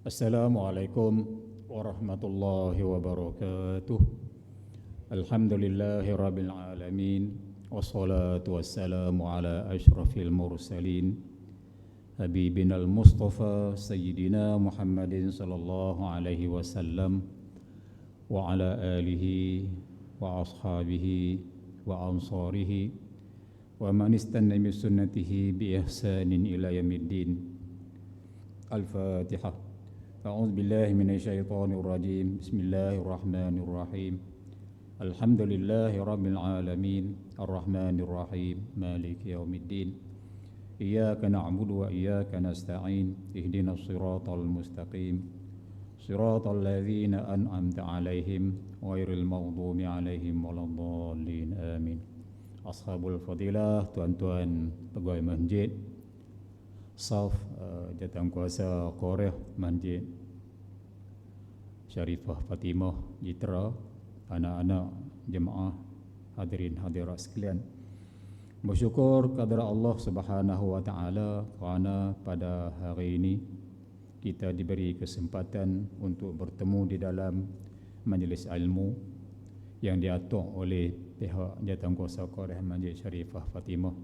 Assalamualaikum warahmatullahi wabarakatuh. Alhamdulillahi rabbil alamin. Wassalatu wassalamu ala ashrafil mursalin Habibina al-Mustafa Sayyidina Muhammadin sallallahu alaihi wasallam wa ala alihi wa ashabihi wa ansarihi wa man istanna bi sunnatihi bi ihsanin ila yaumiddin. Al-Fatihah. أعوذ بالله من الشيطان الرجيم بسم الله الرحمن الرحيم الحمد لله رب العالمين الرحمن الرحيم مالك يوم الدين إياك نعبد وإياك نستعين اهدنا الصراط المستقيم صراط الذين أنعمت عليهم غير المغضوب عليهم ولا الضالين آمين. Ashabul Fadilah, tuan-tuan pegawai masjid, Saf Jawatankuasa Korea Masjid Syarifah Fatimah Jitra, anak-anak jemaah, hadirin hadirat sekalian. Bersyukur kepada Allah Subhanahu wa taala kerana pada hari ini kita diberi kesempatan untuk bertemu di dalam majlis ilmu yang diatur oleh pihak Jawatankuasa Korea Masjid Syarifah Fatimah.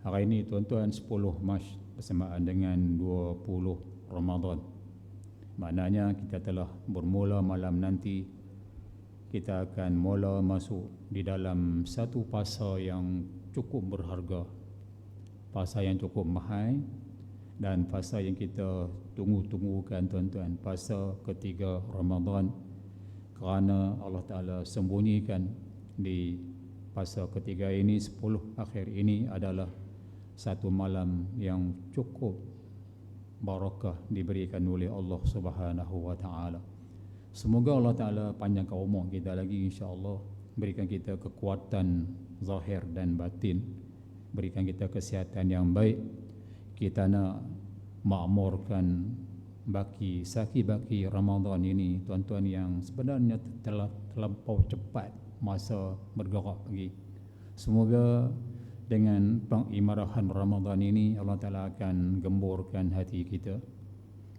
Hari ini tuan-tuan 10 Mac bersamaan dengan 20 Ramadan. Maknanya kita telah bermula malam nanti, kita akan mula masuk di dalam satu fasa yang cukup berharga, fasa yang cukup mahal dan fasa yang kita tunggu-tunggukan tuan-tuan, fasa ketiga Ramadan, kerana Allah Ta'ala sembunyikan di fasa ketiga ini, 10 akhir ini adalah satu malam yang cukup barakah diberikan oleh Allah Subhanahu wa taala. Semoga Allah Taala panjangkan umur kita lagi, insya-Allah, berikan kita kekuatan zahir dan batin, berikan kita kesihatan yang baik. Kita nak makmurkan baki Ramadan ini, tuan-tuan, yang sebenarnya telah terlampau cepat masa bergerak pergi. Semoga dengan pengimarahan Ramadan ini Allah Ta'ala akan gemburkan hati kita,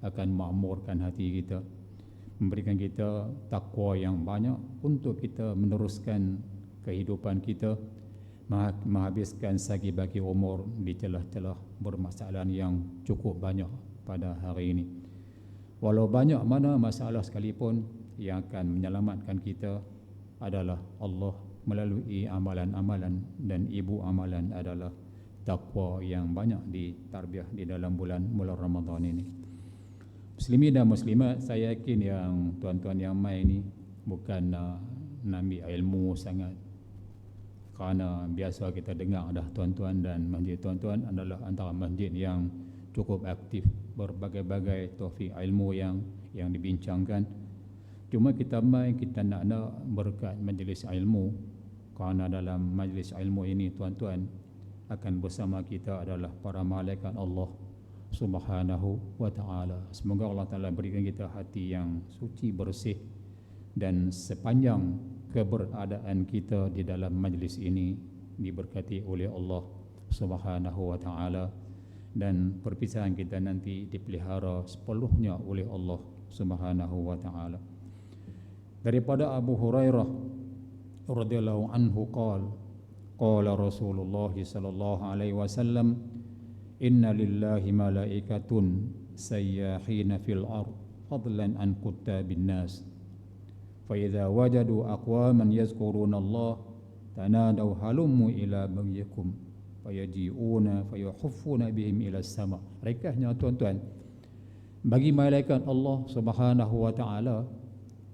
akan makmurkan hati kita, memberikan kita takwa yang banyak untuk kita meneruskan kehidupan kita, menghabiskan sagi-bagi umur di celah-celah bermasalahan yang cukup banyak pada hari ini. Walau banyak mana masalah sekalipun, yang akan menyelamatkan kita adalah Allah melalui amalan-amalan, dan ibu amalan adalah takwa yang banyak ditarbiah di dalam bulan Ramadan ini. Muslimin dan muslimat, saya yakin yang tuan-tuan yang mai ini bukan nak ambil ilmu sangat, kerana biasa kita dengar dah tuan-tuan, dan masjid tuan-tuan adalah antara masjid yang cukup aktif, berbagai-bagai topik ilmu yang dibincangkan. Cuma kita mai, kita nak berkat majlis ilmu, kerana dalam majlis ilmu ini tuan-tuan akan bersama kita adalah para malaikat Allah Subhanahu wa taala. Semoga Allah Taala berikan kita hati yang suci, bersih, dan sepanjang keberadaan kita di dalam majlis ini diberkati oleh Allah Subhanahu wa taala, dan perpisahan kita nanti dipelihara sepenuhnya oleh Allah Subhanahu wa taala. Daripada Abu Hurairah radhiyallahu anhu qala Rasulullah sallallahu alaihi wasallam, inna lillahi malaikatun sayyahina fil ard fadlan an kuttabin nas, fa idza wajadu aqwaman yazkuruna Allah tanadaw halummu ila bagyikum fayaji'una fayuhuffuna bihim ila sama. Rekahnya tuan-tuan, bagi malaikat Allah Subhanahu wa taala,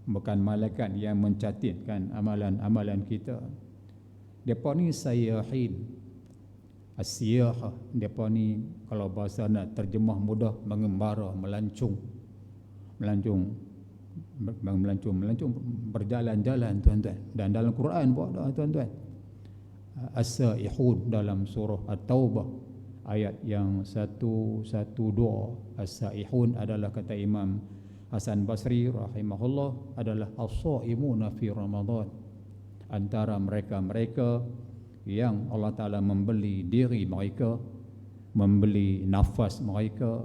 bukan malaikat yang mencatatkan amalan-amalan kita. Depa ni sayyahin. As-siyahah, depa ni kalau bahasa nak terjemah mudah, mengembara, melancung, berjalan-jalan tuan-tuan. Dan dalam Quran pun ada tuan-tuan. As-saihun dalam surah At-Taubah ayat yang 112. As-saihun adalah, kata Imam Hasan Basri rahimahullah, adalah as-saimuna fi Ramadan, antara mereka-mereka yang Allah Ta'ala membeli diri mereka, membeli nafas mereka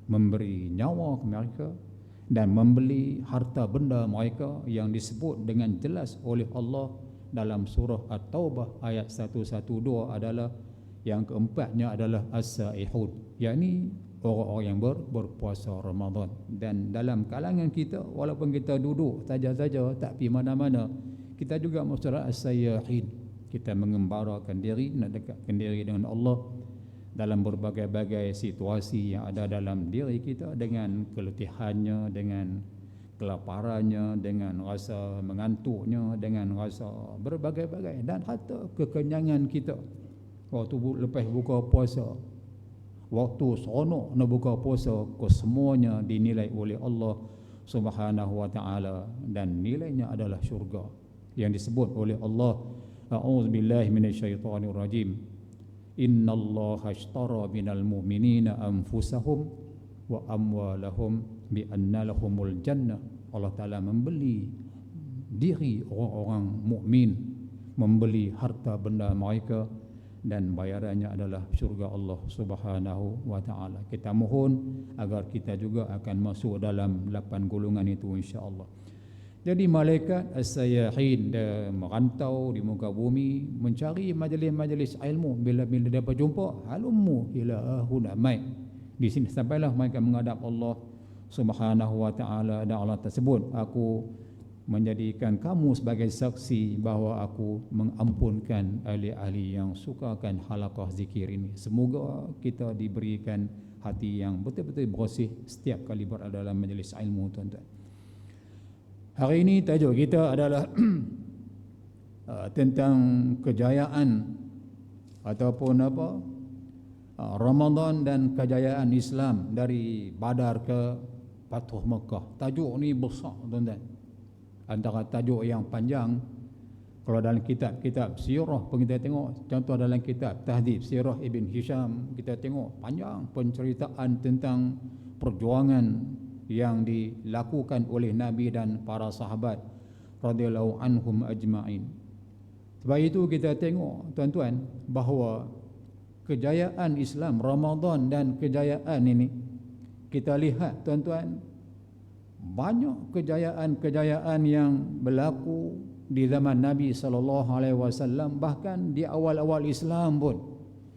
memberi nyawa ke mereka dan membeli harta benda mereka yang disebut dengan jelas oleh Allah dalam surah At-Taubah ayat 112 adalah yang keempatnya adalah as-saihun, yakni orang-orang yang berpuasa Ramadan. Dan dalam kalangan kita, walaupun kita duduk saja-saja tak pergi mana-mana, kita juga masyarakat as-sayahin. Kita mengembarakan diri, nak dekatkan diri dengan Allah dalam berbagai-bagai situasi yang ada dalam diri kita, dengan keletihannya, dengan kelaparannya, dengan rasa mengantuknya, dengan rasa berbagai-bagai, dan hatta kekenyangan kita waktu lepas buka puasa, waktu seronok nak buka puasa, kesemuanya dinilai oleh Allah Subhanahu wa taala dan nilainya adalah syurga yang disebut oleh Allah, a'udzubillahi minasyaitonir rajim, innallaha ashtara minal mu'minina anfusahum wa amwalahum bi anna lahumul jannah. Allah Taala membeli diri orang-orang mukmin, membeli harta benda mereka, dan bayarannya adalah syurga Allah Subhanahu wa taala. Kita mohon agar kita juga akan masuk dalam 8 golongan itu insya-Allah. Jadi malaikat as-sayahin merantau di muka bumi mencari majlis-majlis ilmu. Bila dia berjumpa, halummu ila huna mai. Di sini sampailah mereka menghadap Allah Subhanahu wa taala, dan Allah tersebut, aku menjadikan kamu sebagai saksi bahawa aku mengampunkan ahli-ahli yang sukakan halaqah zikir ini. Semoga kita diberikan hati yang betul-betul bersih setiap kali berada dalam majlis ilmu, tuan-tuan. Hari ini tajuk kita adalah tentang kejayaan ataupun Ramadan dan kejayaan Islam dari Badar ke Fathu Makkah. Tajuk ni besar, tuan-tuan. Antara tajuk yang panjang, kalau dalam kitab-kitab sirah pun kita tengok, contoh dalam kitab Tahdhib Sirah Ibn Hisham, kita tengok panjang penceritaan tentang perjuangan yang dilakukan oleh Nabi dan para sahabat radhiyallahu anhum ajma'in. Sebab itu kita tengok, tuan-tuan, bahawa kejayaan Islam Ramadan dan kejayaan ini, kita lihat, tuan-tuan, banyak kejayaan-kejayaan yang berlaku di zaman Nabi SAW, bahkan di awal-awal Islam pun,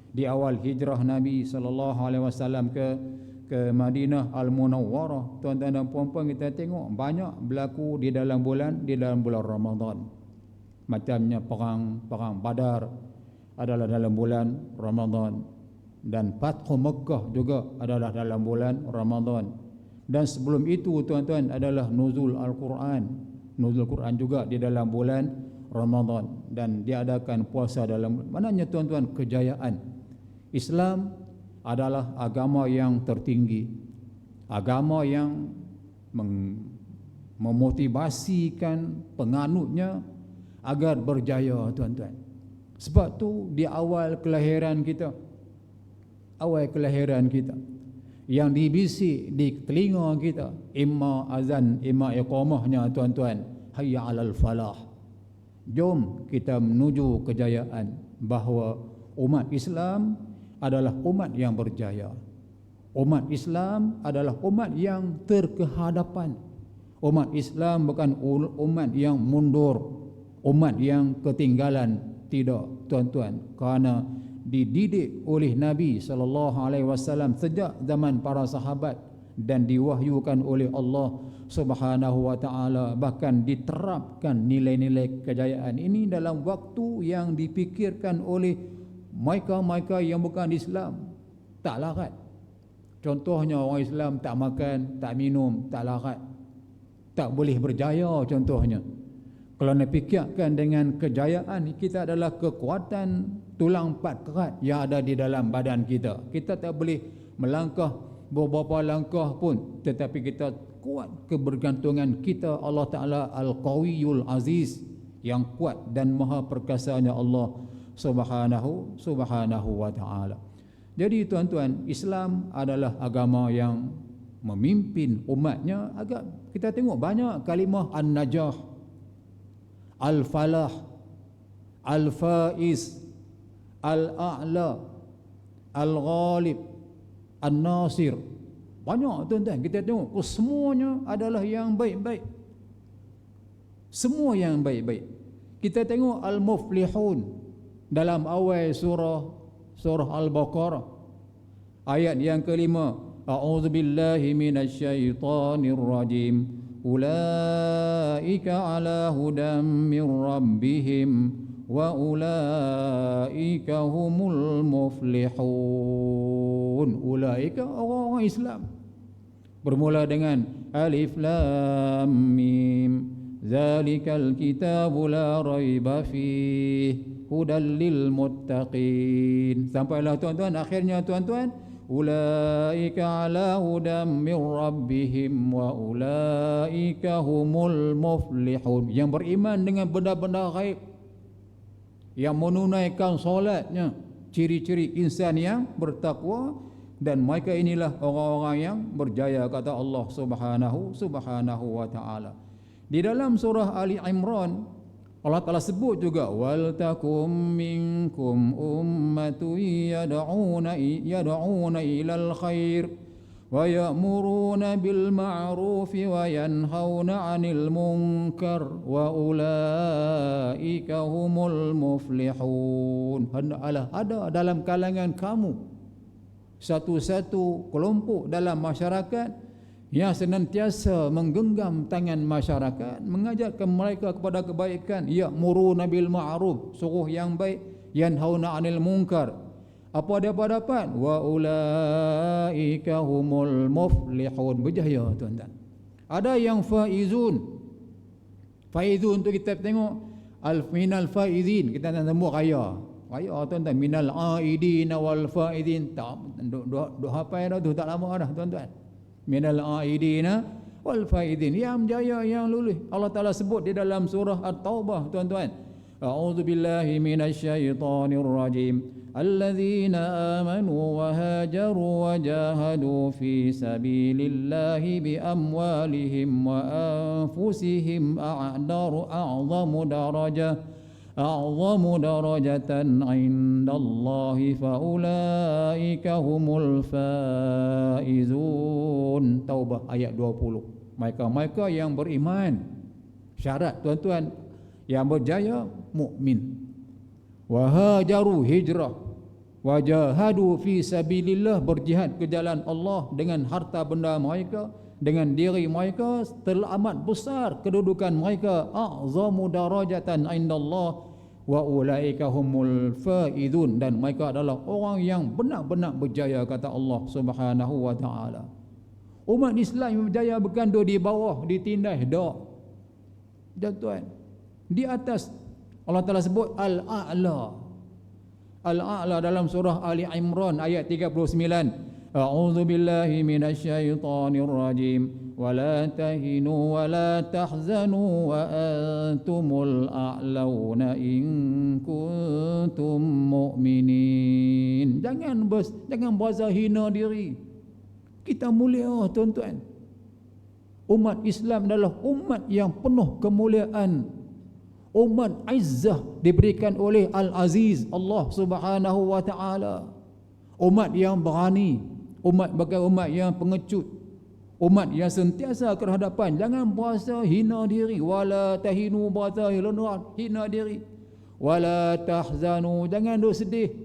di awal hijrah Nabi SAW ke Madinah Al-Munawwarah, tuan-tuan dan puan-puan, kita tengok banyak berlaku di dalam bulan Ramadan. Macamnya perang Badar adalah dalam bulan Ramadan, dan Fathu Makkah juga adalah dalam bulan Ramadan. Dan sebelum itu, tuan-tuan, adalah nuzul Al-Quran. Nuzul Quran juga di dalam bulan Ramadan, dan diadakan puasa dalam, maknanya, tuan-tuan, kejayaan Islam adalah agama yang tertinggi, agama yang memotivasikan penganutnya agar berjaya, tuan-tuan. Sebab tu di awal kelahiran kita, yang dibisik di telinga kita, imma azan, imma iqamahnya, tuan-tuan, hayya 'alal falah. Jom kita menuju kejayaan, bahawa umat Islam adalah umat yang berjaya. Umat Islam adalah umat yang terkehadapan. Umat Islam bukan umat yang mundur, umat yang ketinggalan. Tidak, tuan-tuan, kerana dididik oleh Nabi SAW sejak zaman para sahabat dan diwahyukan oleh Allah Subhanahu wa taala, bahkan diterapkan nilai-nilai kejayaan ini dalam waktu yang dipikirkan oleh mereka yang bukan Islam tak larat. Contohnya, orang Islam tak makan, tak minum, tak larat, tak boleh berjaya. Contohnya, kalau nak fikirkan dengan kejayaan, kita adalah kekuatan tulang empat kerat yang ada di dalam badan kita. Kita tak boleh melangkah beberapa langkah pun, tetapi kita kuat. Kebergantungan kita Allah Ta'ala Al-Qawiyul Aziz, yang kuat dan maha perkasanya Allah Subhanahu wa ta'ala. Jadi, tuan-tuan, Islam adalah agama yang memimpin umatnya. Agak kita tengok banyak kalimah An-Najah, Al-Falah, Al-Faiz, Al-A'la, Al-Ghalib, An-Nasir. Banyak tuan-tuan, kita tengok semuanya adalah yang baik-baik. Semua yang baik-baik. Kita tengok Al-Muflihun dalam awal surah Al-Baqarah ayat yang kelima, a'udzubillahi minasyaitonir rajim, ulaika ala hudam mir rabbihim wa ulaika humul muflihun. Ulaika orang-orang Islam. Bermula dengan alif lam mim, zalikal kitabu la raiba fih hudal lil muttaqin. Sampailah tuan-tuan, akhirnya tuan-tuan, ulaika ala hudam mir rabbihim wa ulaika humul muflihun. Yang beriman dengan benda-benda gaib, yang menunaikan solatnya, ciri-ciri insan yang bertakwa, dan mereka inilah orang-orang yang berjaya, kata Allah subhanahu wa ta'ala. Di dalam surah Ali Imran, Allah Ta'ala sebut juga, wal takum minkum ummatun yad'una ilal khair wa ya'muruna bil ma'ruf wa yanhauna 'anil munkar wa ulaika humul muflihun. Hendaklah ada dalam kalangan kamu satu-satu kelompok dalam masyarakat yang senantiasa menggenggam tangan masyarakat, mengajarkan mereka kepada kebaikan, ya'muruna bil ma'ruf, suruh yang baik, yanhauna 'anil munkar. Apa dia dapat? Wa ulaika humul muflihun. Berjaya tuan-tuan. Ada yang faizun. Faizun tu kita tengok minal faizin, kita nak tembuk raya. Raya tuan-tuan, minal aidin wal faizin. Tak duk hafal dah tu, tak lama dah tuan-tuan. Minal aidina wal faizin, yang berjaya, yang lulus. Allah Taala sebut di dalam surah At-Taubah tuan-tuan, a'udzubillahi minasyaitonir rajim, alladzina amanu wa hajaru wa jahadu fi sabilillahi bi amwalihim wa anfusihim a'zamu darajatan 'indallahi faulaika humul faizun. Taubah ayat 20. Mereka yang beriman. Syarat tuan-tuan, yang berjaya mukmin. Wa hajaru, hijrah, wa jahadu fi sabilillah, berjihad ke jalan Allah dengan harta benda mereka, dengan diri mereka. Teramat besar kedudukan mereka, a'zamu darajatan indallah wa ulaika humul faizun, dan mereka adalah orang yang benar-benar berjaya, kata Allah Subhanahu wa taala. Umat Islam yang berjaya bukan duduk di bawah, ditindas dak. Tuan-tuan, di atas. Allah Ta'ala sebut Al-A'la. Al-A'la dalam surah Ali Imran ayat 39. A'udzu billahi minasyaitonir rajim. Wa la tahinu wa la tahzanu wa antumul a'launa in kuntum mu'minin. Jangan berasa hina diri. Kita mulia tuan-tuan. Umat Islam adalah umat yang penuh kemuliaan. Umat izzah diberikan oleh Al-Aziz Allah Subhanahu wa ta'ala. Umat yang berani, bukan umat yang pengecut, umat yang sentiasa kerhadapan. Jangan berasa hina diri. Wala tahinu, berasa hina diri. Wala tahzanu, jangan duk sedih.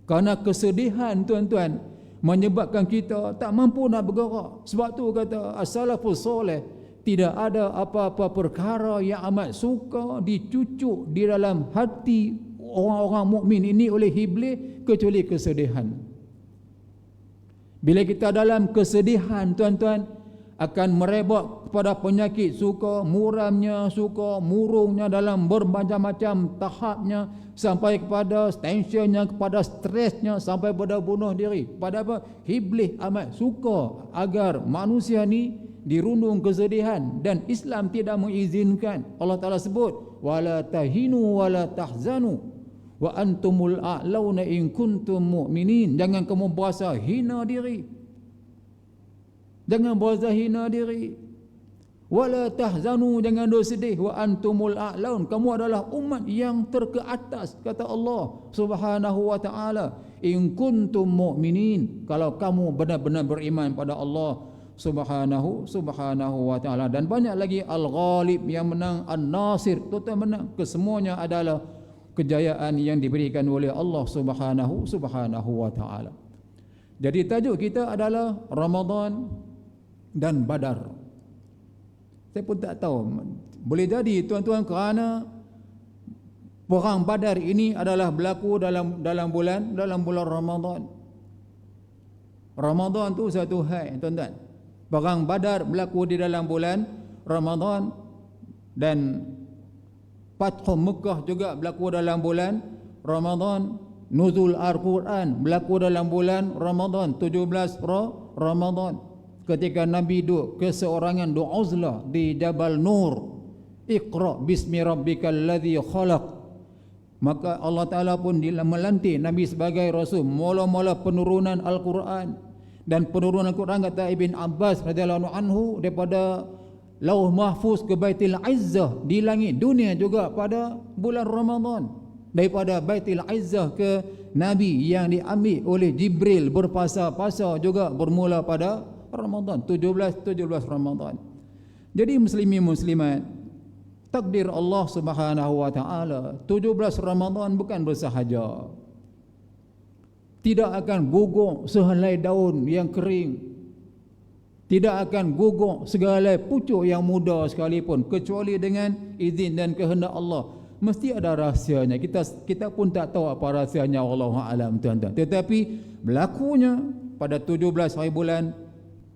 Karena kesedihan tuan-tuan menyebabkan kita tak mampu nak bergerak. Sebab tu kata as-salafus soleh, tidak ada apa-apa perkara yang amat suka dicucuk di dalam hati orang-orang mukmin ini oleh iblis kecuali kesedihan. Bila kita dalam kesedihan tuan-tuan, akan merebak kepada penyakit suka muramnya, suka murungnya dalam bermacam-macam tahapnya, sampai kepada tensionnya, kepada stresnya, sampai pada bunuh diri. Pada apa? Iblis amat suka agar manusia ni dirundung kesedihan, dan Islam tidak mengizinkan. Allah Ta'ala sebut wala tahinu wala tahzanu wa antumul a'launa in kuntum mu'minin. Jangan kamu berasa hina diri. Jangan berasa hina diri. Wala tahzanu, jangan sedih. Wa antumul a'laun, kamu adalah umat yang terkeatas, kata Allah Subhanahu wa ta'ala. in kuntum mu'minin, kalau kamu benar-benar beriman pada Allah subhanahu wa ta'ala. Dan banyak lagi al-ghalib yang menang, an-nasir total menang. Kesemuanya adalah kejayaan yang diberikan oleh Allah subhanahu wa ta'ala. Jadi tajuk kita adalah Ramadan dan Badar. Saya pun tak tahu, boleh jadi tuan-tuan kerana perang Badar ini adalah berlaku dalam bulan Ramadan. Ramadan tu satu hal, tuan-tuan. Perang Badar berlaku di dalam bulan Ramadan, dan Fathu Mekah juga berlaku dalam bulan Ramadan. Nuzul Al-Quran berlaku dalam bulan Ramadan, 17 Ramadan. Ketika Nabi duduk keseorangan Uzlah di Jabal Nur, Iqra bismi rabbikal ladzi khalaq, maka Allah Ta'ala pun melantik Nabi sebagai Rasul. Mula-mula penurunan Al-Quran, dan penurunan Al-Quran kata Ibn Abbas radhiyallahu anhu daripada Lauh Mahfuz ke Baitul Izzah di langit dunia juga pada bulan Ramadan. Daripada Baitul Izzah ke Nabi yang diambil oleh Jibril berpasa-pasa juga bermula pada Ramadan, 17 Ramadan. Jadi muslimin muslimat, takdir Allah subhanahu wa ta'ala 17 Ramadan bukan bersahaja. Tidak akan gugur sehelai daun yang kering, tidak akan gugur segala pucuk yang muda sekalipun, kecuali dengan izin dan kehendak Allah. Mesti ada rahsianya. Kita pun tak tahu apa rahsianya, Wallahu a'lam, tuan-tuan. Tetapi berlakunya pada 17 hari bulan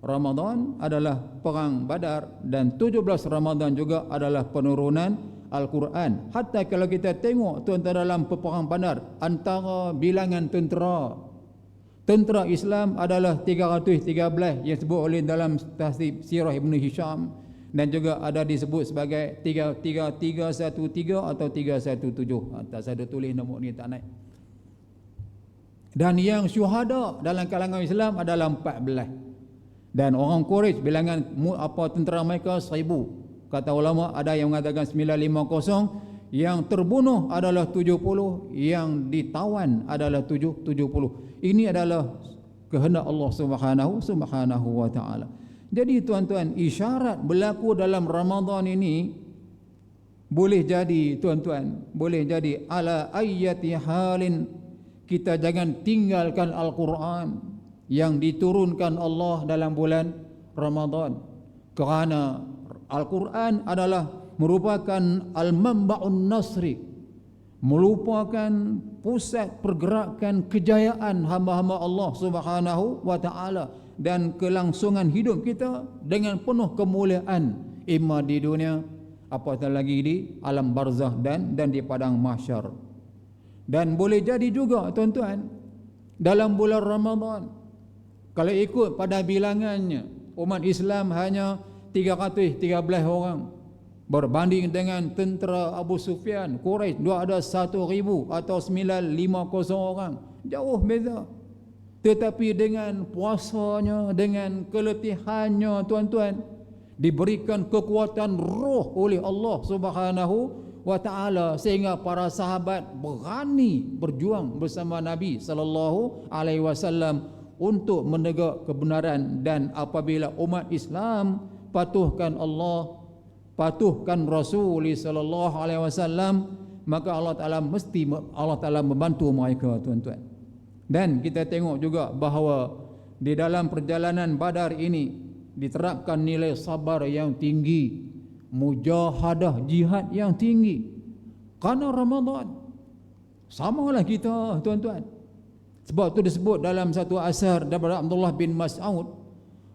Ramadan adalah perang Badar, dan 17 Ramadan juga adalah penurunan Al-Quran. Hatta kalau kita tengok tuan-tuan dalam peperang Badar, antara bilangan tentera Islam adalah 313 yang disebut oleh dalam tahzib sirah Ibn Hisham, dan juga ada disebut sebagai 313 atau 317. Tak saya tulis nombor ni, tak naik. Dan yang syuhada dalam kalangan Islam adalah 14. Dan orang Quraisy bilangan tentera mereka 1000. Kata ulama ada yang mengatakan 950, yang terbunuh adalah 70, yang ditawan adalah 70. Ini adalah kehendak Allah subhanahu wa ta'ala. Jadi tuan-tuan, isyarat berlaku dalam Ramadan ini boleh jadi, tuan-tuan, boleh jadi ala ayyati halin kita jangan tinggalkan Al-Quran yang diturunkan Allah dalam bulan Ramadan, kerana Al-Quran adalah merupakan al-manba'un nasri, merupakan pusat pergerakan kejayaan hamba-hamba Allah subhanahu wa ta'ala, dan kelangsungan hidup kita dengan penuh kemuliaan, imma di dunia, apatah lagi di alam barzakh dan di padang mahsyar. Dan boleh jadi juga tuan-tuan dalam bulan Ramadan, kalau ikut pada bilangannya, umat Islam hanya 313 orang, berbanding dengan tentera Abu Sufyan, Quraisy dia ada 1000 atau 950 orang. Jauh beza. Tetapi dengan puasanya, dengan keletihannya, tuan-tuan, diberikan kekuatan roh oleh Allah subhanahu wa ta'ala, sehingga para sahabat berani berjuang bersama Nabi sallallahu alaihi wasallam untuk menegak kebenaran. Dan apabila umat Islam patuhkan Allah, patuhkan Rasul sallallahu alaihi wasallam, maka Allah Taala membantu mereka, tuan-tuan. Dan kita tengok juga bahawa di dalam perjalanan Badar ini diterapkan nilai sabar yang tinggi, mujahadah jihad yang tinggi. Kerana Ramadan samalah kita, tuan-tuan. Sebab itu disebut dalam satu asar daripada Abdullah bin Mas'ud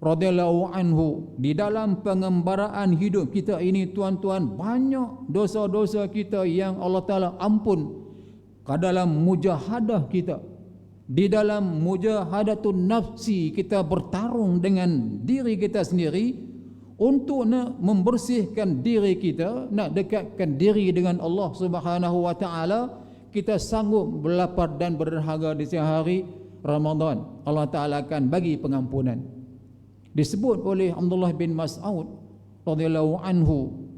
radhiyallahu anhu, di dalam pengembaraan hidup kita ini, tuan-tuan, banyak dosa-dosa kita yang Allah Ta'ala ampun ke dalam mujahadah kita. Di dalam mujahadatun nafsi, kita bertarung dengan diri kita sendiri untuk nak membersihkan diri kita, nak dekatkan diri dengan Allah Subhanahu wa ta'ala. Kita sanggup berlapar dan berdahaga di siang hari Ramadan, Allah Ta'ala akan bagi pengampunan. Disebut oleh Abdullah bin Mas'ud radhiyallahu anhu,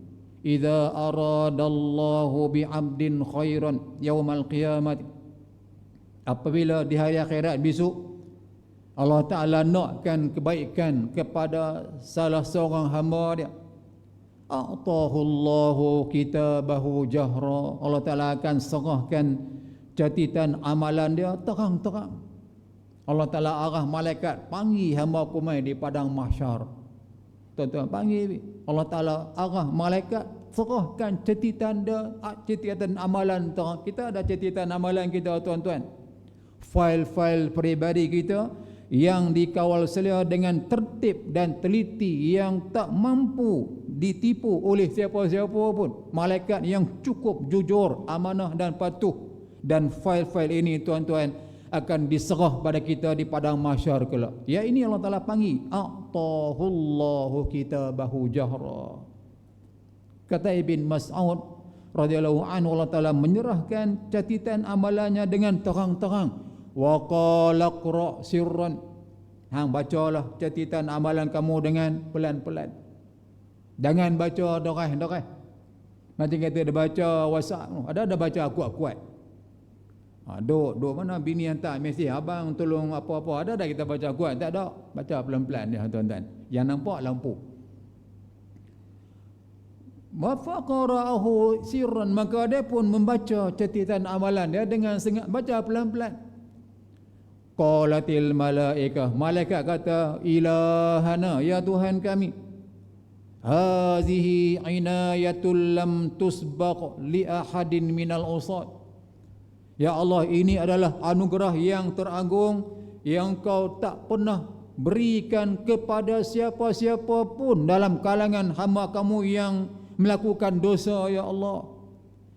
idza aradallahu bi'abdin khairan yaumal qiyamah Apabila di hari akhirat besok Allah Ta'ala nakkan kebaikan kepada salah seorang hamba dia, a'tahullahu kitabahu jahra, Allah Ta'ala akan serahkan catatan amalan dia terang-terang. Allah Ta'ala arah malaikat panggil hamba aku mai di padang mahsyar. Tuan-tuan panggil, Allah Ta'ala arah malaikat serahkan catatan dia, catatan amalan terang. Kita ada catatan amalan kita, tuan-tuan. Fail-fail peribadi kita yang dikawal selia dengan tertib dan teliti, yang tak mampu ditipu oleh siapa-siapa pun. Malaikat yang cukup jujur, amanah dan patuh. Dan fail-fail ini, tuan-tuan, akan diserah pada kita di padang mahsyar kelak. Ya, ini Allah Ta'ala panggil, a'tahullahu kitabahu jahra. Kata Ibn Mas'ud radhiyallahu anhu, Allah Ta'ala menyerahkan catatan amalannya dengan terang-terang. Wa qala qra' sirran, hang bacalah catatan amalan kamu dengan pelan-pelan. Jangan baca doreh-doreh. Macam kata dia baca WhatsApp, ada baca kuat-kuat. Duk mana bini hantar mesej, abang tolong apa-apa, ada dah kita baca kuat? Tak ada, baca pelan-pelan dia, tuan-tuan. Yang nampak lampu. Wa faqara'ahu sirran, maka dia pun membaca catatan amalan dia dengan sengat, baca pelan-pelan. Qalatil malaikah, malaikat kata, ilahana, ya Tuhan kami, hazihi inayatul lam tusbaq li ahadin minal usad. Ya Allah, ini adalah anugerah yang teragung yang Kau tak pernah berikan kepada siapa-siapa pun dalam kalangan hamba Kamu yang melakukan dosa, ya Allah.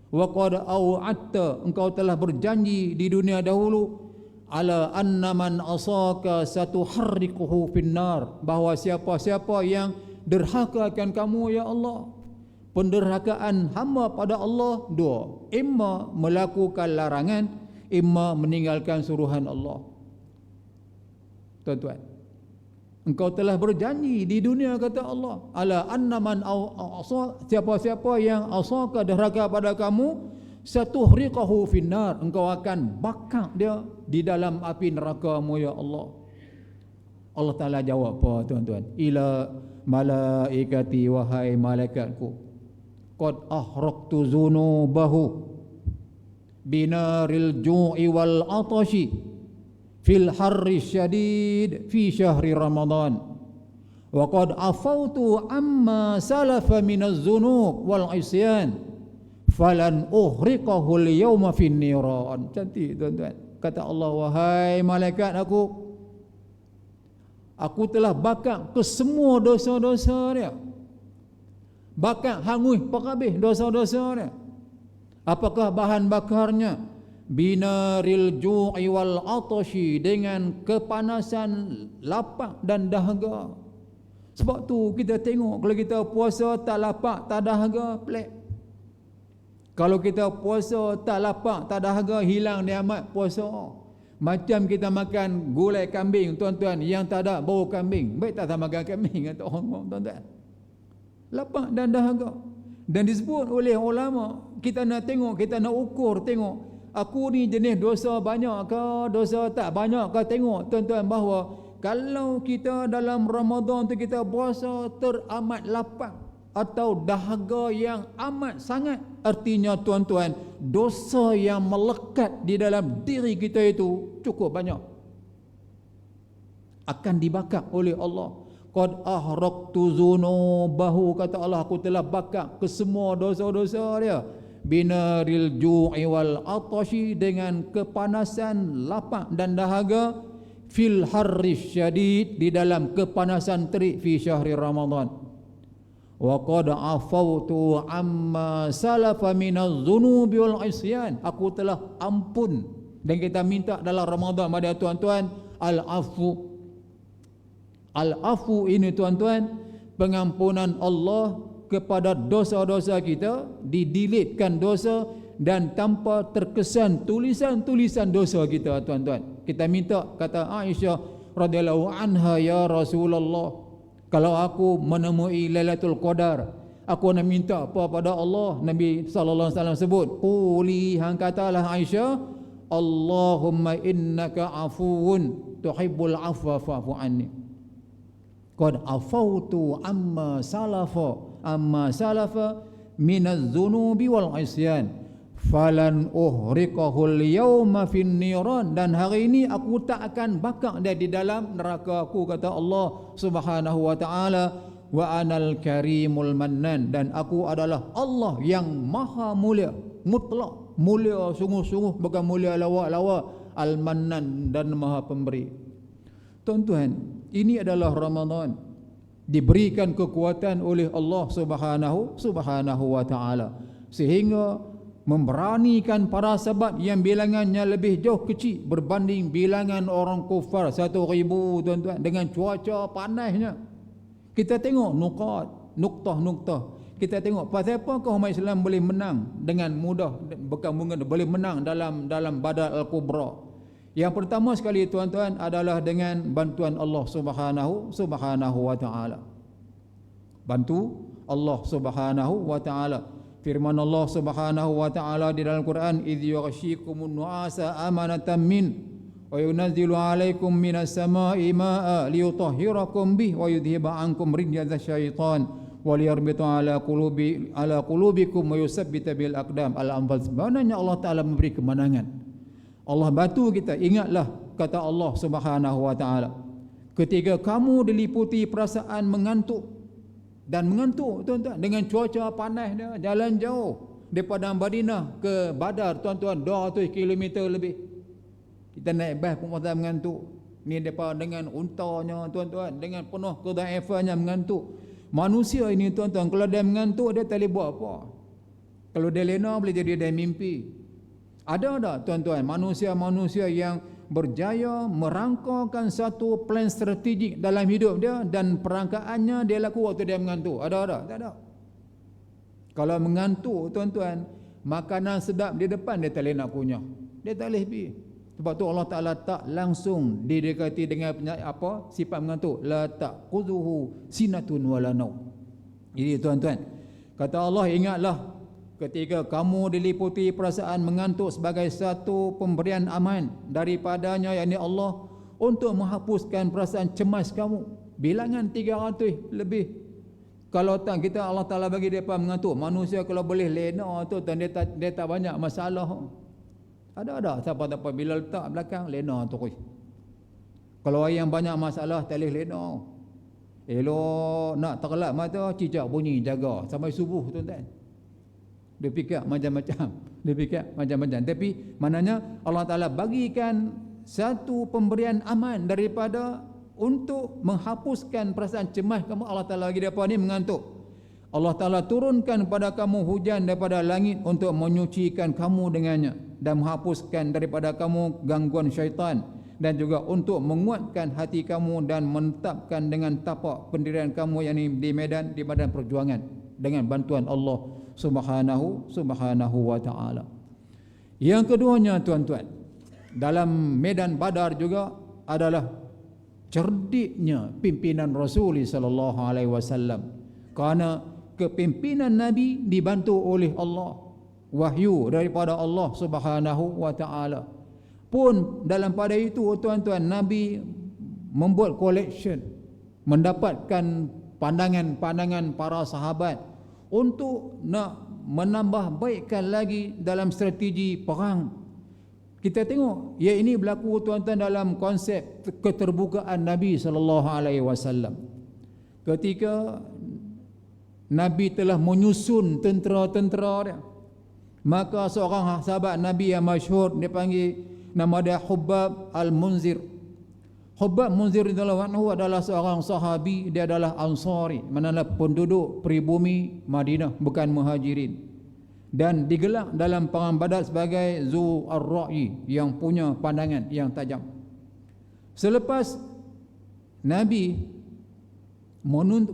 Wa qad au'atta, Engkau telah berjanji di dunia dahulu, ala anna man asaka satuharriquhu finnar, bahawa siapa-siapa yang derhakakan Kamu, ya Allah. Penderhakaan hamba pada Allah dua, imma melakukan larangan, imma meninggalkan suruhan Allah. Tuan-tuan, Engkau telah berjanji di dunia, kata Allah, ala anna man asa, siapa-siapa yang asaka derhaka pada kamu, satuhriqahu finnar, Engkau akan bakar dia di dalam api neraka-Mu, ya Allah. Allah Ta'ala jawab apa, tuan-tuan? Ila malaikati, wahai malaikatku, qad ahraqtu zunubahu binaril ju'i wal atashi fil harri syadid fi syahri Ramadan, wa qad afautu amma salafa minaz zunub wal isyan falan uhriqahu al-yawma fin niran. Cantik, tuan-tuan. Kata Allah, wahai malaikat aku telah bakar ke semua dosa-dosa dia. Bakar hangus perhabis dosa-dosa dia. Apakah bahan bakarnya? Binaril ju'i wal atashi, dengan kepanasan lapar dan dahaga. Sebab tu kita tengok kalau kita puasa tak lapar tak dahaga, pelik. Kalau kita puasa tak lapar tak dahaga, hilang nikmat puasa. Macam kita makan gulai kambing, tuan-tuan, yang tak ada bau kambing. Baik tak makan kambing, kata orang, tuan-tuan. Lapar dan dahaga. Dan disebut oleh ulama, kita nak tengok, kita nak ukur, tengok aku ni jenis dosa banyak ke, dosa tak banyak ke. Tengok, tuan-tuan, bahawa kalau kita dalam Ramadan tu kita puasa teramat lapar atau dahaga yang amat sangat, artinya, tuan-tuan, dosa yang melekat di dalam diri kita itu cukup banyak, akan dibakar oleh Allah. Qad ahraqtu zunubahu, kata Allah, aku telah bakar ke semua dosa-dosa dia. Binaril ju'i wal atashi, dengan kepanasan lapar dan dahaga. Fil harri syadid, di dalam kepanasan terik. Fi syahri Ramadan. Wa qad afautu amma salafa minaz zunubi wal isyan, aku telah ampun. Dan kita minta dalam Ramadan pada tuan-tuan al-afu. Al-afu ini, tuan-tuan, pengampunan Allah kepada dosa-dosa kita, didilitkan dosa dan tanpa terkesan tulisan-tulisan dosa kita, tuan-tuan. Kita minta, kata Aisyah radhiyallahu anha, ya Rasulullah, kalau aku menemui Lailatul Qadar, aku nak minta apa pada Allah? Nabi sallallahu alaihi wasallam sebut, quli, hang katalah Aisyah, Allahumma innaka afuwun tuhibbul afwa fa'fu anni. Qad afautu amma salafa minaz zunubi wal isyan falan uhriqahul yawma fin niran, dan hari ini aku tak akan bakar dia di dalam neraka aku, kata Allah Subhanahu wa taala. Wa anal karimul mannan, dan aku adalah Allah yang maha mulia, mutlak mulia sungguh-sungguh, bukan mulia lawak-lawak, al-mannan, dan maha pemberi. Tuan-tuan, ini adalah Ramadan, diberikan kekuatan oleh Allah Subhanahu wa taala, sehingga memberanikan para sahabat yang bilangannya lebih jauh kecil berbanding bilangan orang kufar 1,000, tuan-tuan, dengan cuaca panasnya. Kita tengok nuktah. Kita tengok pasal apakah umat Islam boleh menang dengan mudah, bukan boleh menang dalam Badar Al-Kubra. Yang pertama sekali, tuan-tuan, adalah dengan bantuan Allah Subhanahu wa taala. Bantu Allah Subhanahu wa taala. Firman Allah Subhanahu wa taala di dalam Quran, idz yaghshikumun nu'asa amanatan min wa yunazzilu 'alaikum minas samaa'i maa'a liyutahhirakum bihi wa yudhhiba 'ankum rijza syaitan wa liyarbita 'ala qulubikum wa yusabbita bil aqdam. Al-Anfal. Sebenarnya Allah Taala memberi kemenangan. Allah bantu kita. Ingatlah kata Allah Subhanahu wa taala, ketika kamu diliputi perasaan mengantuk, dan mengantuk, tuan-tuan, dengan cuaca panas dia, jalan jauh daripada Madinah ke Badar, tuan-tuan, 200 km lebih. Kita naik bas pun pasal mengantuk. Ni depa dengan untanya, tuan-tuan, dengan penuh kedaifannya mengantuk. Manusia ini, tuan-tuan, kalau dia mengantuk, dia tak boleh buat apa. Kalau dia lena, boleh jadi dia mimpi. Ada tak, tuan-tuan, manusia-manusia yang berjaya merangkakan satu plan strategik dalam hidup dia, dan perangkaannya dia laku waktu dia mengantuk? Ada? Tak ada. Kalau mengantuk, tuan-tuan, makanan sedap di depan dia tak boleh nak punya. Dia tak boleh pergi. Sebab tu Allah Ta'ala tak langsung didekati dengan sifat mengantuk. La ta'khudhuhu sinatun wala naum. Jadi, tuan-tuan, kata Allah, ingatlah ketika kamu diliputi perasaan mengantuk sebagai satu pemberian aman daripadanya, yakni Allah, untuk menghapuskan perasaan cemas kamu. Bilangan 300 lebih. Kalau tak, kita Allah Ta'ala bagi mereka mengantuk. Manusia kalau boleh lena tu, dia tak banyak masalah. Ada siapa-siapa bila letak belakang lena terus. Kalau orang yang banyak masalah tak boleh lena. Elok nak terlap mata, cicak bunyi, jaga sampai subuh, tuan-tuan. Dia fikir macam-macam. Tapi maknanya Allah Ta'ala bagikan satu pemberian aman daripada untuk menghapuskan perasaan cemas kamu. Allah Ta'ala bagi apa ni? Mengantuk. Allah Ta'ala turunkan kepada kamu hujan daripada langit untuk menyucikan kamu dengannya, dan menghapuskan daripada kamu gangguan syaitan, dan juga untuk menguatkan hati kamu dan menetapkan dengan tapak pendirian kamu, yakni di medan perjuangan, dengan bantuan Allah Subhanahu wa taala. Yang keduanya, tuan-tuan, dalam medan Badar juga adalah cerdiknya pimpinan Rasul sallallahu alaihi wasallam, kerana kepimpinan Nabi dibantu oleh Allah, wahyu daripada Allah Subhanahu wa taala. Pun dalam pada itu, tuan-tuan, Nabi membuat collection, mendapatkan pandangan-pandangan para sahabat untuk nak menambah baikkan lagi dalam strategi perang. Kita tengok, ya, ini berlaku, tuan-tuan, dalam konsep keterbukaan Nabi sallallahu alaihi wasallam. Ketika Nabi telah menyusun tentera-tentera dia, maka seorang sahabat Nabi yang masyhur, dia panggil nama dia Hubbab Al-Munzir. Hubbab Munzir radhiyallahu anhu adalah seorang sahabi, dia adalah Ansari, maknanya penduduk pribumi Madinah, bukan Muhajirin, dan digelar dalam perang Badar sebagai Zu Ar-Ra'i, yang punya pandangan yang tajam. Selepas Nabi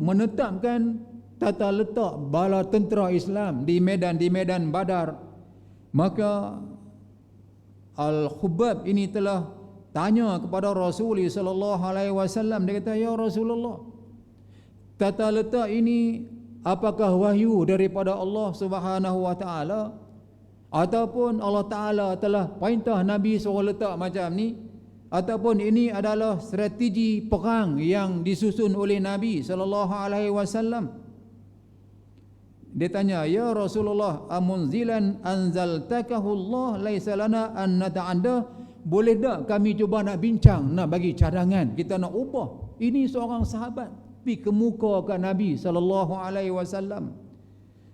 menetapkan tata letak bala tentera Islam di medan Badar, maka Al-Khubbab ini telah tanya kepada Rasulullah sallallahu alaihi wasallam. Dia kata, ya Rasulullah, tata letak ini apakah wahyu daripada Allah Subhanahu wa taala, ataupun Allah Ta'ala telah perintah Nabi suruh letak macam ni, ataupun ini adalah strategi perang yang disusun oleh Nabi SAW. Dia tanya, ya Rasulullah, amunzilan anzaltakahu Allah laisa lana an nata'adda, boleh tak kami cuba nak bincang, nak bagi cadangan, kita nak ubah. Ini seorang sahabat pergi kemukakan Nabi SAW.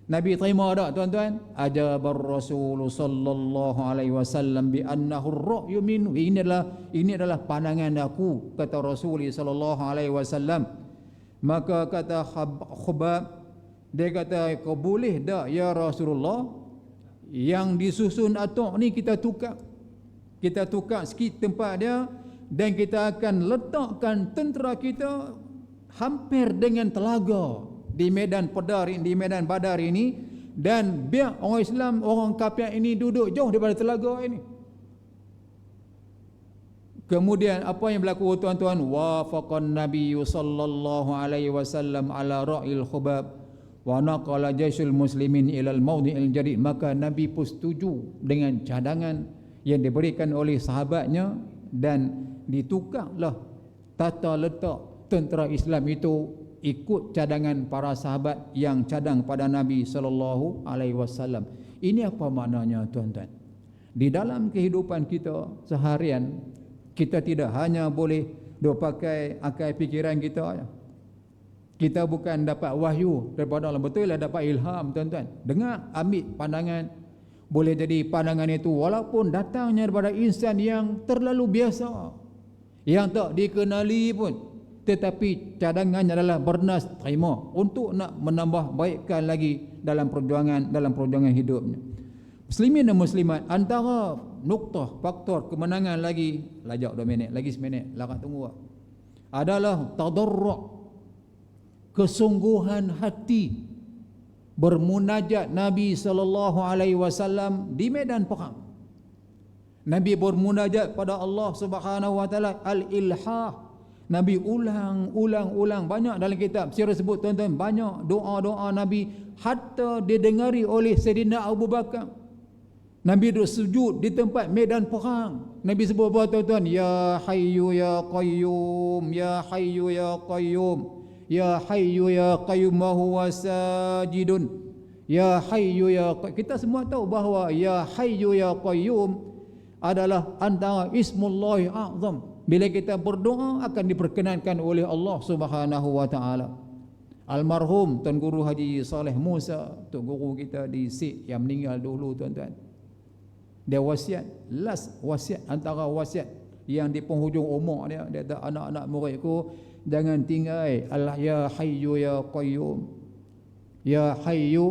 Nabi terima tak tuan-tuan? Ajabar Rasul sallallahu alaihi wasallam bi annahu ar-ra'yu minhu. Ini adalah pandangan aku, kata Rasul sallallahu alaihi wasallam. Maka kata Khubab, dia kata, kau boleh tak ya Rasulullah, yang disusun atok ni kita tukar sikit tempat dia, dan kita akan letakkan tentera kita hampir dengan telaga di medan Badar ini, dan biar orang Islam, orang kafir ini duduk jauh daripada telaga ini. Kemudian apa yang berlaku tuan-tuan? Wafaqan Nabi sallallahu alaihi wasallam ala ra'il Khubab wa naqala jaisul muslimin ila al-mawdi'il jadid. Maka Nabi pun setuju dengan cadangan yang diberikan oleh sahabatnya, dan ditukarlah tata letak tentera Islam itu ikut cadangan para sahabat yang cadang pada Nabi sallallahu alaihi wasallam. Ini apa maknanya tuan-tuan? Di dalam kehidupan kita seharian, kita tidak hanya boleh duk pakai akal fikiran kita. Kita bukan dapat wahyu daripada Allah, betul lah dapat ilham tuan-tuan. Dengar, ambil pandangan. Boleh jadi pandangan itu walaupun datangnya daripada insan yang terlalu biasa, yang tak dikenali pun, tetapi cadangannya adalah bernas terima untuk nak menambah baikkan lagi dalam perjuangan hidupnya. Muslimin dan muslimat, antara nuktah faktor kemenangan lagi, lajak 2 minit, lagi 1 minit, larat tunggu, adalah tadarru', kesungguhan hati bermunajat Nabi sallallahu alaihi wasallam di medan perang. Nabi bermunajat pada Allah Subhanahu wa taala, al-ilhah. Nabi ulang banyak dalam kitab sirah sebut tuan-tuan, banyak doa-doa Nabi hatta didengari oleh Sayyidina Abu Bakar. Nabi duduk sujud di tempat medan perang. Nabi sebut apa tuan-tuan? Ya Hayyu ya Qayyum, ya Hayyu ya Qayyum, ya Hayyu ya Qayyum wa huwa sajidun, ya Hayyu ya Qayyum. Kita semua tahu bahawa ya Hayyu ya Qayyum adalah antara ismullahi a'zam. Bila kita berdoa akan diperkenankan oleh Allah Subhanahu wa taala. Almarhum Tuan Guru Haji Saleh Musa, Tok Guru kita di SIK yang meninggal dulu tuan-tuan. Dia wasiat, last wasiat antara wasiat yang di penghujung umur dia kata, anak-anak muridku jangan tinggal Allah ya Hayyu ya Qayyum. Ya Hayyu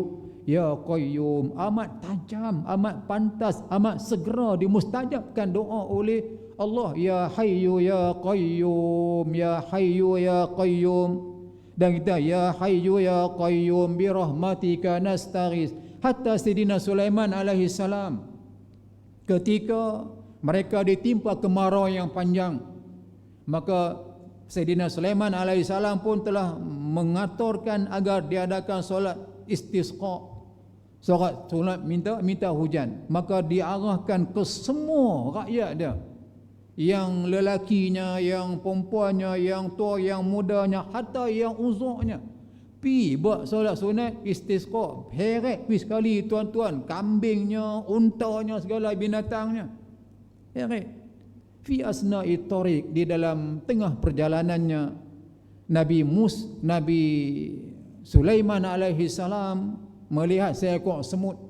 ya Qayyum, amat tajam, amat pantas, amat segera dimustajabkan doa oleh Allah. Ya Hayyu ya Qayyum, ya Hayyu ya Qayyum. Dan kita ya Hayyu ya Qayyum bi rahmatika nastaghis. Hatta Sayyidina Sulaiman alaihi salam, ketika mereka ditimpa kemarau yang panjang, maka Sayyidina Sulaiman alaihi salam pun telah mengaturkan agar diadakan solat istisqa, solat minta hujan. Maka diarahkan ke semua rakyat dia, yang lelakinya, yang perempuannya, yang tua, yang mudanya, hatta yang uzurnya, pi buat solat sunat istisqa. Heret pi sekali tuan-tuan, kambingnya, untanya, segala binatangnya. Heret. Fi asna'i tariq, di dalam tengah perjalanannya, Nabi Sulaiman alaihi salam melihat seekor semut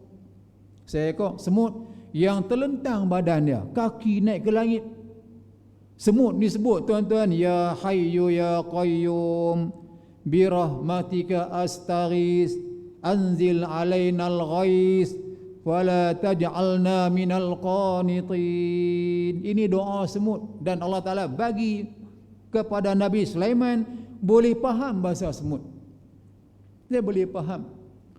yang terlentang badannya, kaki naik ke langit. Semut disebut tuan-tuan, ya Hayyu ya Qayyum bi rahmatika astaghis anzil alainal ghais wala taj'alna minal qanitin. Ini doa semut, dan Allah Ta'ala bagi kepada Nabi Sulaiman boleh faham bahasa semut. Dia boleh faham.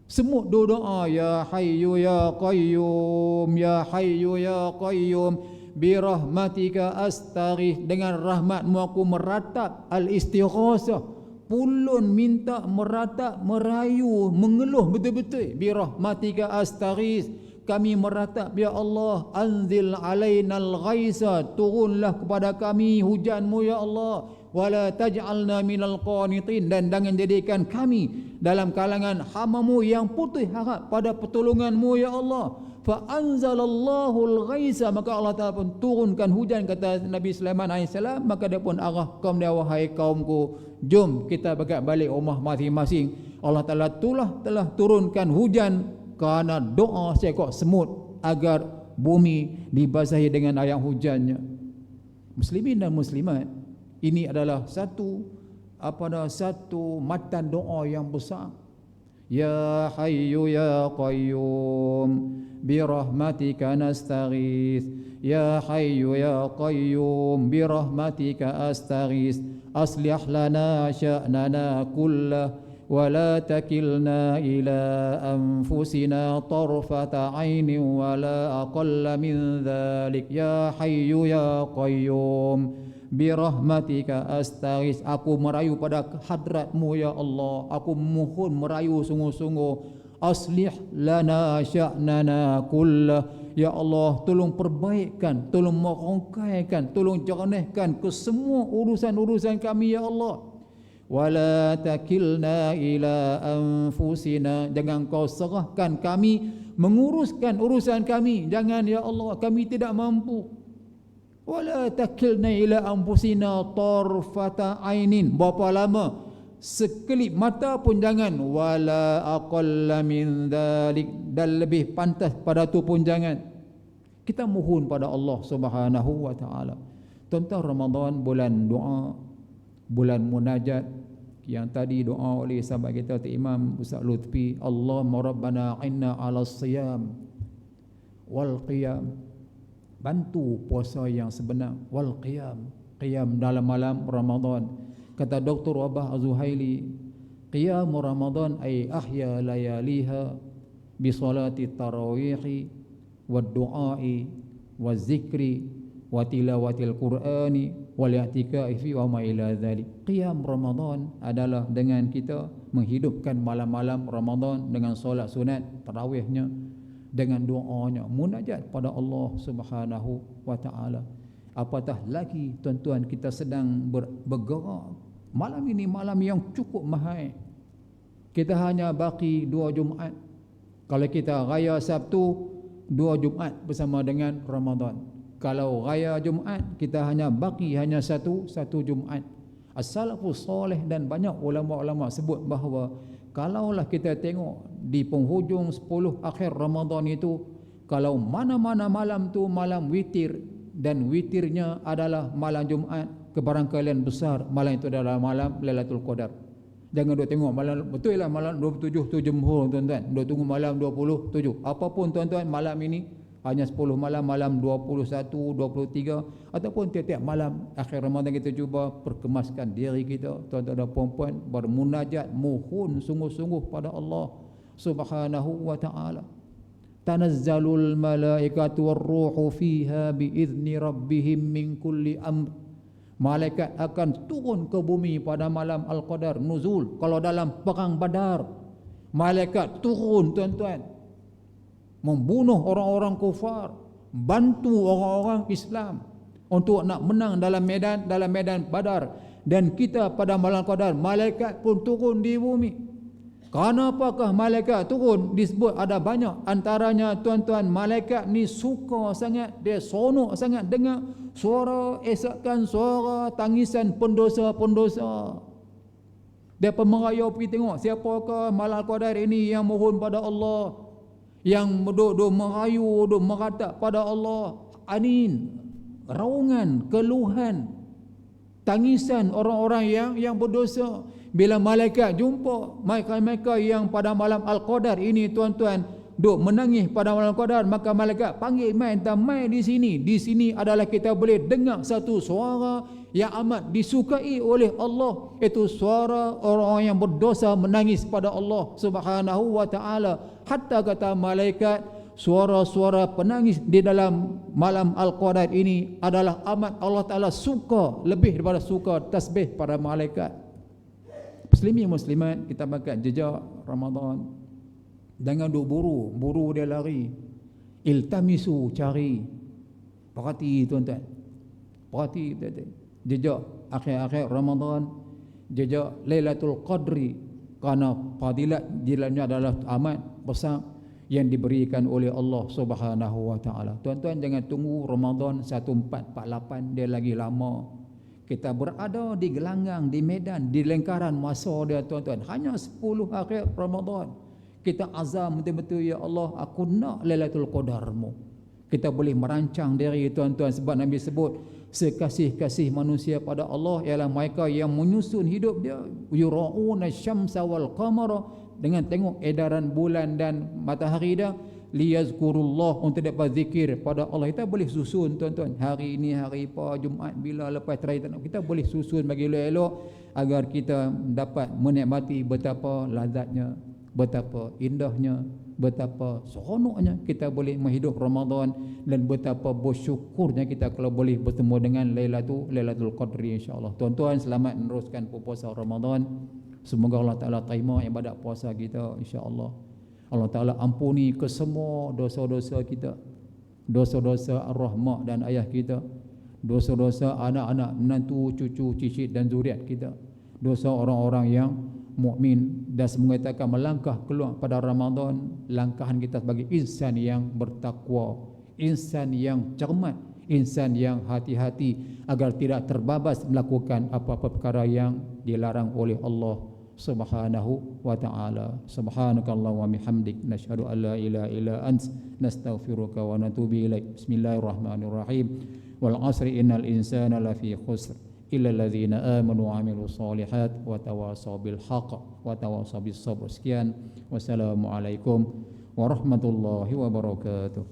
Semut doa ya Hayyu ya Qayyum, ya Hayyu ya Qayyum bi rahmatika astaghis, dengan rahmatmu aku meratap, al-istighasah, pulun minta, meratap, merayu, mengeluh betul-betul. Bi rahmatika astaghis, kami meratap, ya Allah, anzil alainal ghaisa, turunlah kepada kami hujanmu ya Allah, wala taj'alna minal qanitin, dan jangan jadikan kami dalam kalangan hamba-Mu yang putus harap pada pertolongan-Mu ya Allah. Fa anzalallahu al-ghaisa, maka Allah Taala pun turunkan hujan, kata Nabi Sulaiman AS. Maka dia pun arah kaum dia, wahai kaumku, jom kita balik rumah masing-masing. Allah Taala telah turunkan hujan kerana doa seekor semut agar bumi dibasahi dengan air hujannya. Muslimin dan muslimat, ini adalah satu matan doa yang besar. Ya Hayyu Ya Qayyum birahmatika nastaghith, Ya Hayyu Ya Qayyum birahmatika astaghith, aslih lana sya'nana kullah ولا تكلنا إلى أنفسنا طرفة عين ولا أقل من ذلك يا حي يا قيوم برحمتك أستغيث. Aku merayu pada hadrat-Mu ya Allah, aku mohon merayu sungguh-sungguh. Aslih lana sya'nana kullah, ya Allah, tolong perbaikkan, tolong merongkaikan, tolong jernihkan ke semua urusan-urusan kami ya Allah. Wala takilna ila anfusina, jangan kau serahkan kami menguruskan urusan kami, jangan ya Allah, kami tidak mampu. Wala takilna ila anfusina tarfata ainin, berapa lama, sekelip mata pun jangan. Wala aqalla min dzalik, dan lebih pantas pada tu pun jangan. Kita mohon pada Allah Subhanahu wa taala. Tuan-tuan, Ramadan bulan doa, bulan munajat, yang tadi doa oleh sahabat kita Imam Ustaz Lutfi, Allahumma rabbana inna ala siyam wal qiyam, bantu puasa yang sebenar, wal qiyam, qiyam dalam malam Ramadan. Kata Dr. Wabah Az-Zuhaili, qiyam Ramadan ay ahya layaliha bi salati tarawihi wad du'ai waz zikri wa tilawatil qur'ani wal i'tikafi wa ma ila dzalik. Qiyam Ramadan adalah dengan kita menghidupkan malam-malam Ramadan dengan solat sunat tarawihnya, dengan doanya, munajat pada Allah Subhanahu wa taala. Apatah lagi tuan-tuan, kita sedang bergerak. Malam ini malam yang cukup mahal. Kita hanya baki 2 Jumaat. Kalau kita raya Sabtu, 2 Jumaat bersama dengan Ramadan. Kalau raya Jumaat, kita hanya baki hanya satu Jumaat. As-salafus soleh dan banyak ulama-ulama sebut bahawa kalaulah kita tengok di penghujung 10 akhir Ramadan itu, kalau mana-mana malam tu malam witir, dan witirnya adalah malam Jumaat, kebarangkalian besar malam itu adalah malam Lailatul Qadar. Jangan duk tengok malam, betul lah malam 27 tu jumhur tuan-tuan, duk tunggu malam 27. Apapun tuan-tuan, malam ini hanya 10 malam, malam 21, 23, ataupun tiap-tiap malam akhir Ramadan kita cuba perkemaskan diri kita, tuan-tuan dan puan-puan, bermunajat, mohon sungguh-sungguh pada Allah Subhanahu wa taala. Tanazzalul malaikatu war-ruhu fiha biizni rabbihim min kulli amr. Malaikat akan turun ke bumi pada malam Al-Qadar, nuzul. Kalau dalam perang Badar, malaikat turun tuan-tuan, membunuh orang-orang kufar, bantu orang-orang Islam untuk nak menang dalam medan Badar. Dan kita pada malam Qadar, malaikat pun turun di bumi. Kenapakah malaikat turun? Disebut ada banyak, antaranya tuan-tuan, malaikat ni suka sangat, dia sonok sangat dengar suara esakan, suara tangisan pendosa-pendosa. Dia pemerayau pergi tengok siapakah malam Qadar ini yang mohon pada Allah, yang duduk merayu, duduk meratap pada Allah. Anin, raungan, keluhan, tangisan orang-orang yang berdosa. Bila malaikat jumpa mereka yang pada malam Al-Qadar ini tuan-tuan duk menangis pada malam Qadar, maka malaikat panggil mai di sini. Di sini adalah kita boleh dengar satu suara yang amat disukai oleh Allah, itu suara orang-orang yang berdosa menangis pada Allah Subhanahu wa taala. Hatta kata malaikat, suara-suara penangis di dalam malam Al-Qadar ini adalah amat Allah Taala suka, lebih daripada suka tasbih para malaikat. Muslimin muslimat, kita bakal jejak Ramadan. Jangan duk buru dia lari. Iltamisu, cari. Perhati tuan-tuan. Perhati tuan-tuan. Jejak akhir-akhir Ramadan, jejak Lailatul Qadri, kerana fadilat didalamnya adalah amat besar yang diberikan oleh Allah Subhanahu wa taala. Tuan-tuan jangan tunggu Ramadan 1448, dia lagi lama. Kita berada di gelanggang, di medan, di lingkaran masa dia tuan-tuan. Hanya 10 akhir Ramadan. Kita azam betul-betul, ya Allah, aku nak Lailatul Qadarmu. Kita boleh merancang diri tuan-tuan, sebab Nabi sebut sekasih-kasih manusia pada Allah ialah mereka yang menyusun hidup dia, yura'una syamsa wal qamara, dengan tengok edaran bulan dan matahari dia, liyazkurullah, untuk dapat zikir pada Allah. Kita boleh susun tuan-tuan, hari ini hari apa, Jumaat bila, lepas terakhir, kita boleh susun bagi elok-elok agar kita dapat menikmati betapa lazatnya, betapa indahnya, betapa seronoknya kita boleh menghidup Ramadan, dan betapa bersyukurnya kita kalau boleh bertemu dengan Lailatul Qadri, insya-Allah. Tuan-tuan, selamat meneruskan puasa Ramadan. Semoga Allah Taala terima ibadat puasa kita, insya-Allah. Allah Taala ampuni kesemua dosa-dosa kita, dosa-dosa arwah mak dan ayah kita, dosa-dosa anak-anak, menantu, cucu, cicit dan zuriat kita, dosa orang-orang yang mukmin, dan semoga kita akan melangkah keluar pada Ramadan langkahan kita sebagai insan yang bertakwa, insan yang cermat, insan yang hati-hati agar tidak terbabas melakukan apa-apa perkara yang dilarang oleh Allah Subhanahu wa ta'ala. Subhanakallahumma wa bihamdik, nashhadu an la ilaha illa ant, nastaghfiruka wa natubu ilaik. Bismillahirrahmanirrahim. Wal 'asri innal insana lafi khusr illa alladhina amanu wa 'amilus solihat wa tawasaw bil haqq wa tawasaw bis sabr. Sekian, wassalamualaikum warahmatullahi wabarakatuh.